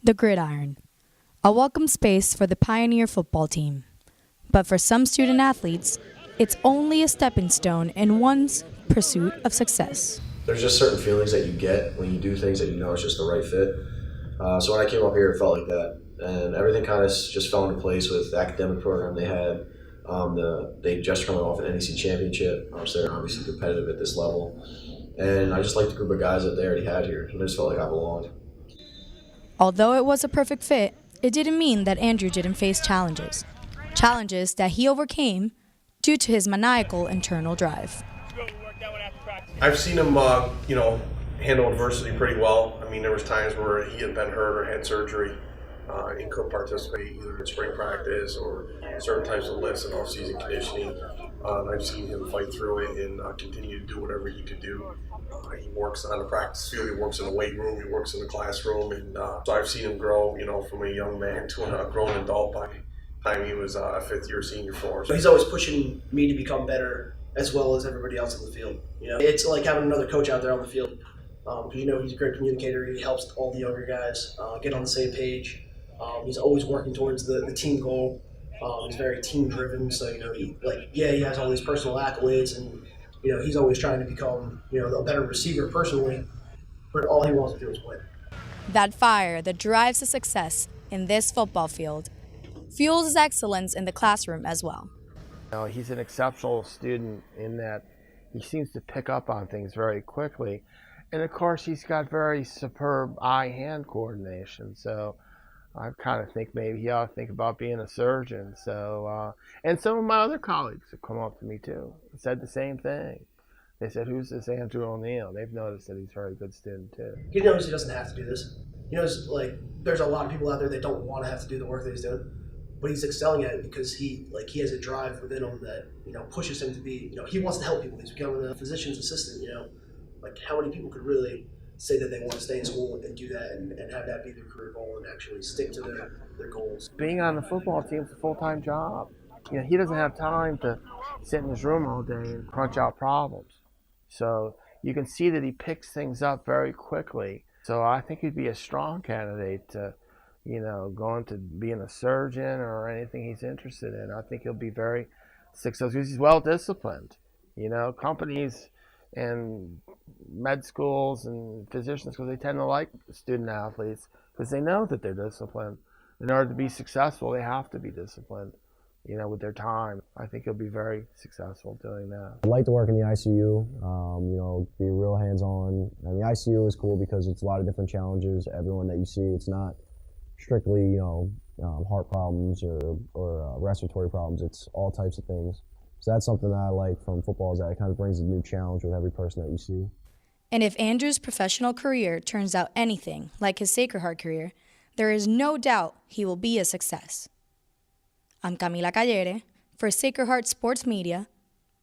The gridiron, a welcome space for the pioneer football team. But for some student athletes, it's only a stepping stone in one's pursuit of success. There's just certain feelings that you get when you do things that you know is just the right fit. So when I came up here, it felt like that. And everything kind of just fell into place with the academic program they had. They just coming off an NEC championship, so they're obviously competitive at this level. And I just liked the group of guys that they already had here. And I just felt like I belonged. Although it was a perfect fit, it didn't mean that Andrew didn't face challenges. Challenges that he overcame due to his maniacal internal drive. I've seen him, handle adversity pretty well. I mean, there was times where he had been hurt or had surgery and couldn't participate either in spring practice or certain types of lifts and off-season conditioning. I've seen him fight through it and continue to do whatever he could do. He works on the practice field, he works in the weight room, he works in the classroom, and so I've seen him grow, from a young man to a grown adult by the time he was a fifth-year senior for us. He's always pushing me to become better as well as everybody else on the field. It's like having another coach out there on the field. He's a great communicator. He helps all the younger guys get on the same page. He's always working towards the team goal. He's very team driven. So he has all these personal accolades, and he's always trying to become a better receiver personally. But all he wants to do is win. That fire that drives the success in this football field fuels his excellence in the classroom as well. He's an exceptional student in that he seems to pick up on things very quickly. And of course, he's got very superb eye-hand coordination. So I kind of think maybe he ought to think about being a surgeon. So, and some of my other colleagues have come up to me too and said the same thing. They said, "Who's this Andrew O'Neill?" They've noticed that he's a very good student too. He knows he doesn't have to do this. He knows, there's a lot of people out there that don't want to have to do the work that he's doing. But he's excelling at it because he has a drive within him that pushes him to be he wants to help people. He's becoming a physician's assistant. How many people could really say that they want to stay in school and do that and have that be their career goal and actually stick to their goals? Being on the football team is a full-time job. He doesn't have time to sit in his room all day and crunch out problems. So you can see that he picks things up very quickly. So I think he'd be a strong candidate to going to being a surgeon or anything he's interested in. I think he'll be very successful because he's well disciplined. Companies and med schools and physician schools, they tend to like student athletes because they know that they're disciplined. In order to be successful, they have to be disciplined, with their time. I think he'll be very successful doing that. I'd like to work in the ICU, be real hands-on. And the ICU is cool because it's a lot of different challenges. Everyone that you see, it's not strictly, heart problems or respiratory problems. It's all types of things. So that's something that I like from football, is that it kind of brings a new challenge with every person that you see. And if Andrew's professional career turns out anything like his Sacred Heart career, there is no doubt he will be a success. I'm Camila Callere for Sacred Heart Sports Media,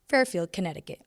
Fairfield, Connecticut.